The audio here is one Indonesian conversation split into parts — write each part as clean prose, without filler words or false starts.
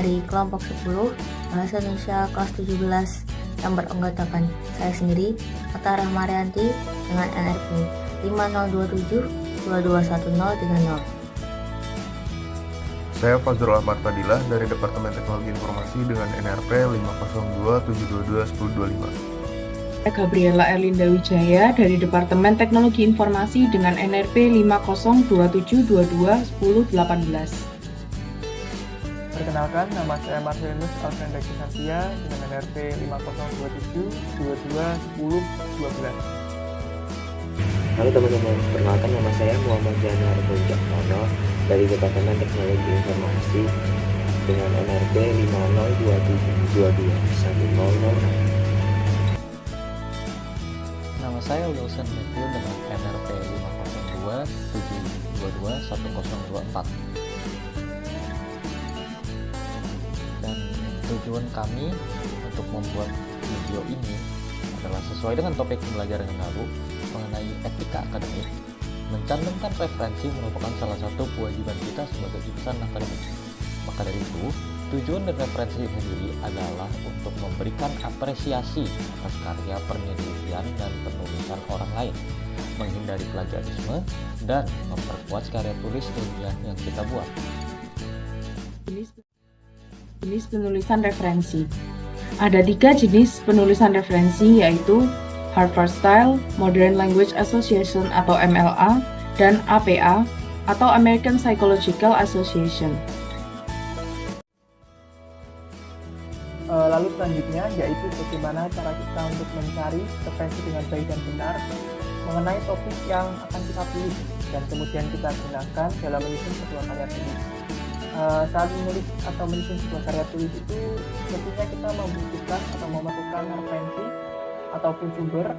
dari kelompok 10 Bahasa Indonesia kelas 17 yang beranggotakan saya sendiri, Ata Rahmarianti dengan NRP 5027221030. Saya Fazrul Ahmad Fadilah dari Departemen Teknologi Informasi dengan NRP 50277211025. Saya Gabriela Erlinda Wijaya dari Departemen Teknologi Informasi dengan NRP 5027221018. Perkenalkan, nama saya Marcelinus Alfrenda Kisantia dengan NRP 5027221012. Halo teman-teman, perkenalkan nama saya Muhammad Januar Bonjakmono dari Departemen Teknologi Informasi dengan NRP 5027221006. Nama saya Wilson Matthew dengan NRP 502-722-1024. Dan tujuan kami untuk membuat video ini adalah sesuai dengan topik pembelajaran yang lalu mengenai etika akademik. Mencantumkan referensi merupakan salah satu kewajiban kita sebagai insan akademik. Maka dari itu, tujuan dan referensi sendiri adalah untuk memberikan apresiasi atas karya penelitian dan penulisan orang lain, menghindari plagiarisme, dan memperkuat karya tulis ilmiah yang kita buat. Jenis penulisan referensi. Ada 3 jenis penulisan referensi, yaitu Harvard Style, Modern Language Association atau MLA, dan APA atau American Psychological Association. Lalu selanjutnya yaitu bagaimana cara kita untuk mencari referensi dengan baik dan benar mengenai topik yang akan kita pilih dan kemudian kita gunakan dalam menyusun sebuah karya tulis. Saat menulis atau menyusun sebuah karya tulis itu tentunya kita membutuhkan atau memerlukan referensi ataupun sumber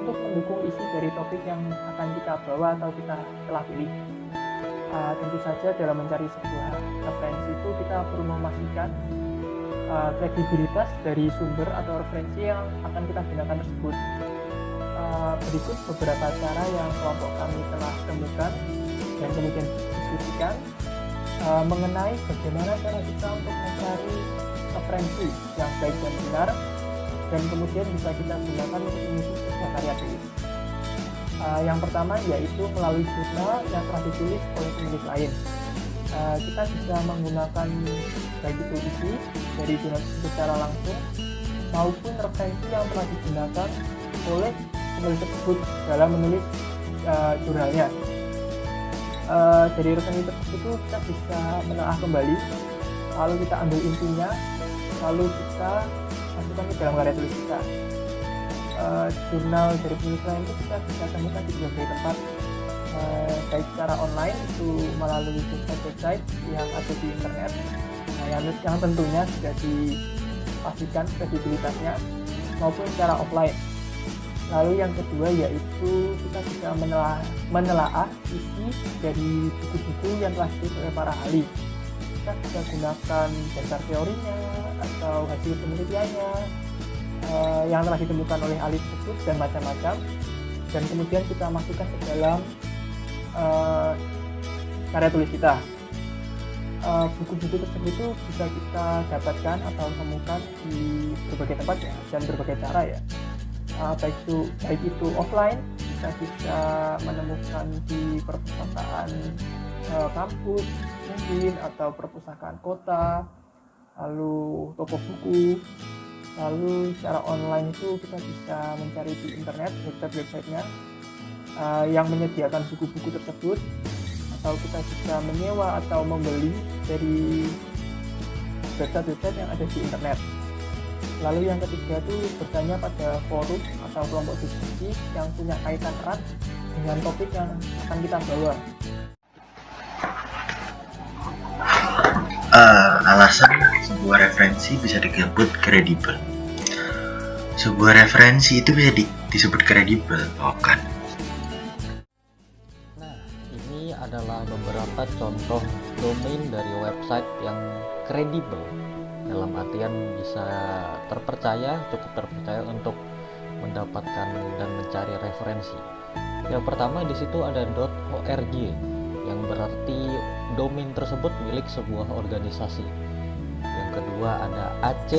untuk mendukung isi dari topik yang akan kita bawa atau kita telah pilih. Tentu saja dalam mencari sebuah referensi itu kita perlu memastikan kredibilitas dari sumber atau referensi yang akan kita gunakan tersebut. Berikut beberapa cara yang kelompok kami telah temukan dan kemudian diskusikan mengenai bagaimana cara kita untuk mencari referensi yang baik dan benar dan kemudian bisa kita gunakan untuk menyusun sebuah karya tulis. Yang pertama yaitu melalui jurnal yang telah ditulis oleh penulis lain. Kita bisa menggunakan baik itu isi dari jurnal secara langsung maupun referensi yang telah digunakan oleh penulis tersebut dalam menulis jurnalnya. Dari referensi tersebut itu kita bisa menelaah kembali, lalu kita ambil intinya, lalu kita masukkan ke dalam karya tulis kita. Jurnal dari penulis lain itu kita bisa temukan di berbagai tempat, baik secara online itu melalui website yang ada di internet, yang tentunya sudah dipastikan kredibilitasnya, maupun secara offline. Lalu yang kedua yaitu kita bisa menelaah isi dari buku-buku yang telah ditulis oleh para ahli. Kita bisa gunakan dasar teorinya atau hasil penelitiannya yang telah ditemukan oleh ahli tersebut dan macam-macam, dan kemudian kita masukkan ke dalam karya tulis kita. Buku-buku tersebut itu bisa kita dapatkan atau temukan di berbagai tempat ya, dan berbagai cara ya. Baik itu offline, kita bisa menemukan di perpustakaan kampus mungkin, atau perpustakaan kota, lalu toko buku. Lalu secara online itu kita bisa mencari di internet website-nya yang menyediakan buku-buku tersebut, atau kita bisa menyewa atau membeli dari website-website yang ada di internet. Lalu yang ketiga itu bertanya pada forum atau kelompok diskusi yang punya kaitan erat dengan topik yang akan kita bawa. Alasan sebuah referensi bisa disebut kredibel. Sebuah referensi itu bisa disebut kredibel, bukan? Nah, ini adalah beberapa contoh domain dari website yang kredibel. Dalam artian bisa terpercaya, cukup terpercaya untuk mendapatkan dan mencari referensi. Yang pertama di situ ada .org yang berarti domain tersebut milik sebuah organisasi. kedua ada ac.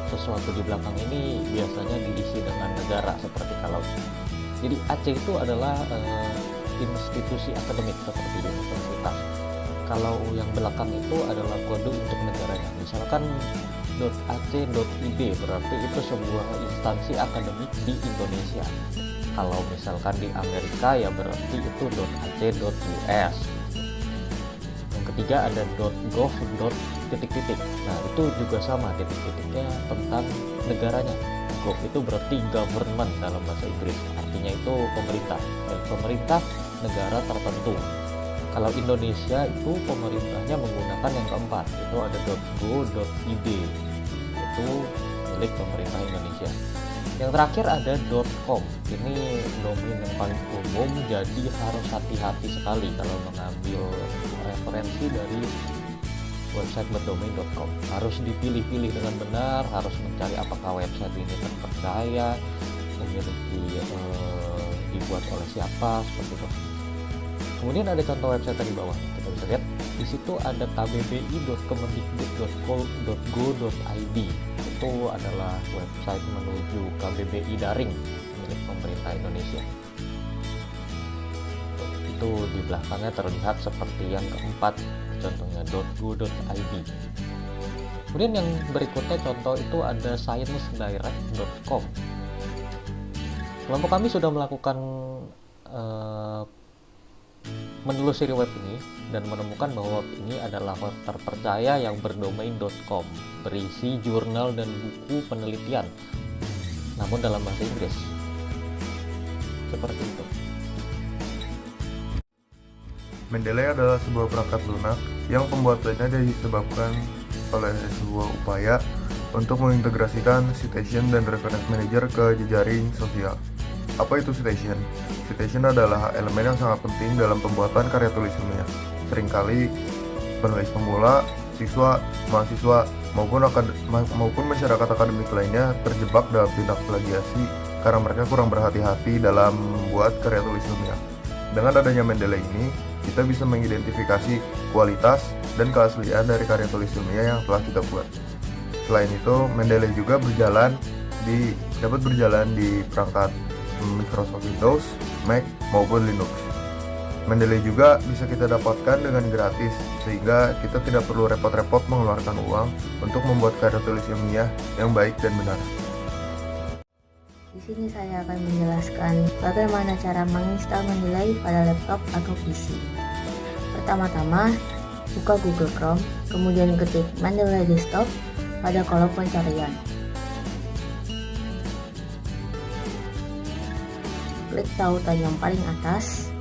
Sesuatu di belakang ini biasanya diisi dengan negara seperti kalau. Jadi AC itu adalah institusi akademik seperti di universitas. Kalau yang belakang itu adalah kode untuk negaranya. Misalkan .ac.id berarti itu sebuah instansi akademik di Indonesia. Kalau misalkan di Amerika ya berarti itu .ac.us. Yang ketiga ada .gov. Nah itu juga sama, titik-titiknya tentang negaranya. Gov itu berarti government dalam bahasa Inggris, artinya itu pemerintah, dan pemerintah negara tertentu. Kalau Indonesia itu pemerintahnya menggunakan yang keempat, itu ada .go.id, itu milik pemerintah Indonesia. Yang terakhir ada .com, ini domain yang paling umum, jadi harus hati-hati sekali kalau mengambil referensi dari website berdomain.com. Harus dipilih-pilih dengan benar, harus mencari apakah website ini terpercaya, dibuat oleh siapa, seperti itu. Kemudian ada contoh website di bawah, kita bisa lihat di situ ada kbbi.kemendikbud.go.id. Itu adalah website menuju KBBI daring milik pemerintah Indonesia. Itu di belakangnya terlihat seperti yang keempat, contohnya .go.id. Kemudian yang berikutnya contoh itu ada sciencedirect.com. Kelompok kami sudah melakukan menelusuri web ini dan menemukan bahwa web ini adalah web terpercaya yang berdomain.com, berisi jurnal dan buku penelitian, namun dalam bahasa Inggris. Seperti itu. Mendeley adalah sebuah perangkat lunak yang pembuatannya disebabkan oleh sebuah upaya untuk mengintegrasikan citation dan reference manager ke jejaring sosial. Apa itu citation? Citation adalah elemen yang sangat penting dalam pembuatan karya tulis ilmiah. Seringkali penulis pemula, siswa, mahasiswa, maupun masyarakat akademik lainnya terjebak dalam tindak plagiasi karena mereka kurang berhati-hati dalam membuat karya tulis ilmiah. Dengan adanya Mendeley ini, kita bisa mengidentifikasi kualitas dan keaslian dari karya tulis ilmiah yang telah kita buat. Selain itu, Mendeley juga dapat berjalan di perangkat Microsoft Windows, Mac, maupun Linux. Mendeley juga bisa kita dapatkan dengan gratis, sehingga kita tidak perlu repot-repot mengeluarkan uang untuk membuat karya tulis ilmiah yang baik dan benar. Di sini saya akan menjelaskan bagaimana cara menginstal Mendeley pada laptop atau PC. Pertama-tama, buka Google Chrome, kemudian ketik Mendeley Desktop pada kolom pencarian. Klik tautan yang paling atas,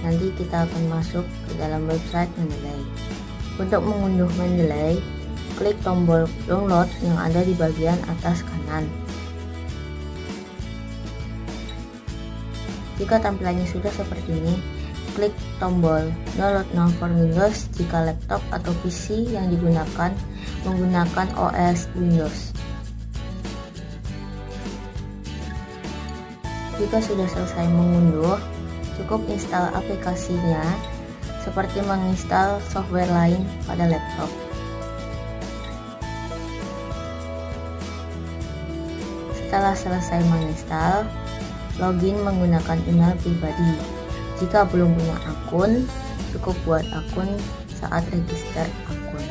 nanti kita akan masuk ke dalam website Mendeley. Untuk mengunduh Mendeley, klik tombol download yang ada di bagian atas kanan. Jika tampilannya sudah seperti ini, klik tombol Download Now for Windows jika laptop atau PC yang digunakan menggunakan OS Windows. Jika sudah selesai mengunduh, cukup install aplikasinya seperti menginstal software lain pada laptop. Setelah selesai menginstal, login menggunakan email pribadi. Jika belum punya akun, cukup buat akun saat register akun.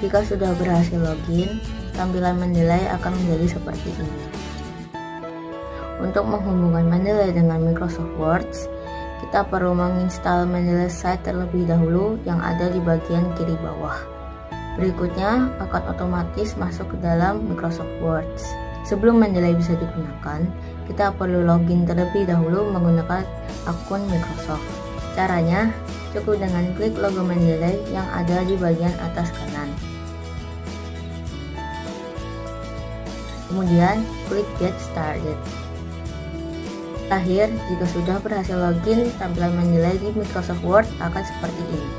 Jika sudah berhasil login, tampilan Mendeley akan menjadi seperti ini. Untuk menghubungkan Mendeley dengan Microsoft Word, kita perlu menginstal Mendeley Site terlebih dahulu yang ada di bagian kiri bawah. Berikutnya akan otomatis masuk ke dalam Microsoft Word. Sebelum Mendeley bisa digunakan, kita perlu login terlebih dahulu menggunakan akun Microsoft. Caranya, cukup dengan klik logo Mendeley yang ada di bagian atas kanan. Kemudian, klik Get Started. Terakhir, jika sudah berhasil login, tampilan Mendeley di Microsoft Word akan seperti ini.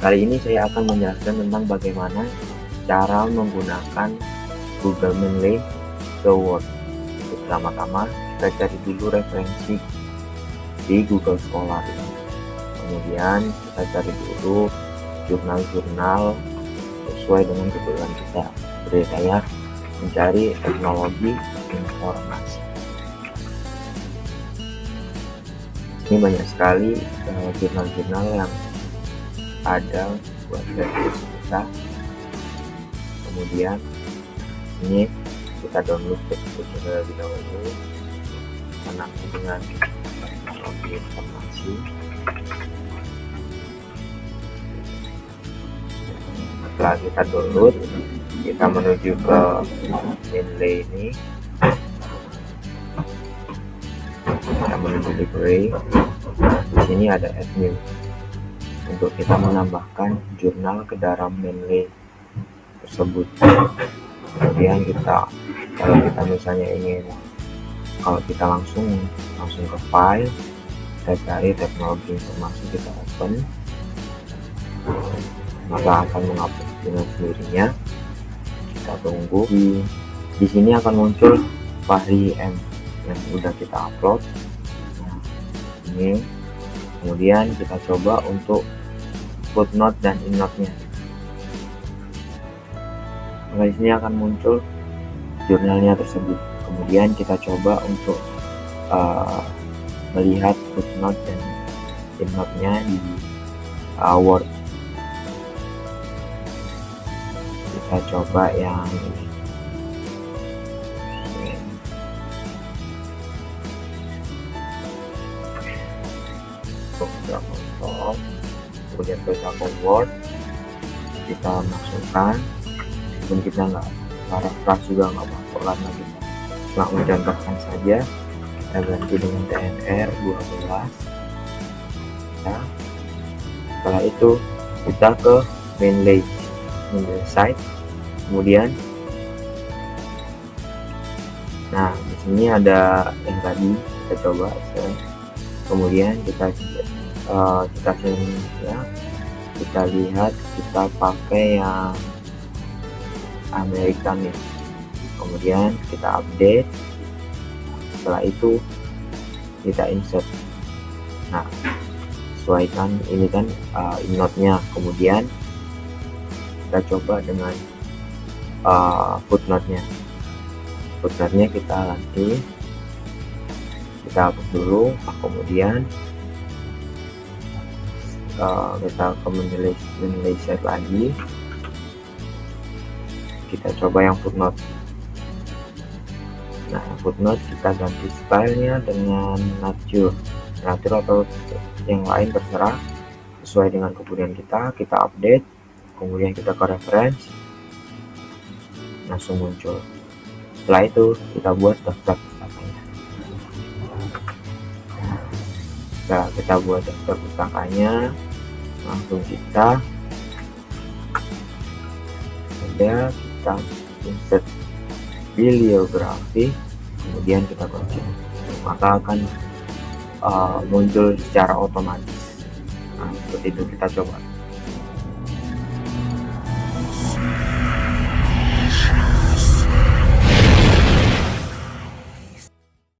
Kali ini saya akan menjelaskan tentang bagaimana cara menggunakan Google Mendeley ke Word. Pertama-tama kita cari dulu referensi di Google Scholar. Kemudian kita cari dulu jurnal-jurnal sesuai dengan kebutuhan kita. Seperti saya mencari teknologi informasi. Ini banyak sekali jurnal-jurnal yang ada buat referensi kita. Kemudian ini kita download textbooknya terlebih dahulu, menangani dengan teknologi informasi. Setelah kita download, kita menuju ke Mendeley ini. Kita menuju library. Di sini ada add new untuk kita menambahkan jurnal ke dalam Mendeley tersebut. Kemudian kalau kita misalnya ingin, kalau kita langsung ke file, kita cari teknologi informasi, kita open, maka akan menghapus dengan sendirinya. Kita tunggu. Di sini akan muncul Fahri M yang sudah kita upload. Nah, ini kemudian kita coba untuk footnote dan endnote-nya. Maka di sini akan muncul jurnalnya tersebut. Kemudian kita coba untuk melihat footnote dan endnote-nya di Word. Kita coba yang ini. Kemudian kita ke Word, kita masukkan, meskipun kita nggak paraphrase juga nggak apa-apa, karena kita cuma mencontohkan saja. Kita ganti dengan TNR 12. Nah, setelah itu kita ke Mendeley site. Kemudian nah di sini ada yang tadi kita coba kemudian kita ya, kita lihat, kita pakai yang American ya. Kemudian kita update. Setelah itu kita insert. Nah, sesuaikan ini kan endnote-nya. Kemudian kita coba dengan footnote-nya. Footnote-nya kita ganti, kita hapus dulu. Kemudian kita ke Mendeley set lagi, kita coba yang footnote. Nah, footnote kita ganti stylenya dengan nature atau yang lain terserah, sesuai dengan kebutuhan kita. Kita update, kemudian kita ke reference, langsung muncul. Setelah itu kita buat daftar pustakanya. Setelah kita buat daftar pustakanya, langsung kita insert bibliografi, kemudian kita continue, maka akan muncul secara otomatis. Nah, seperti itu, kita coba.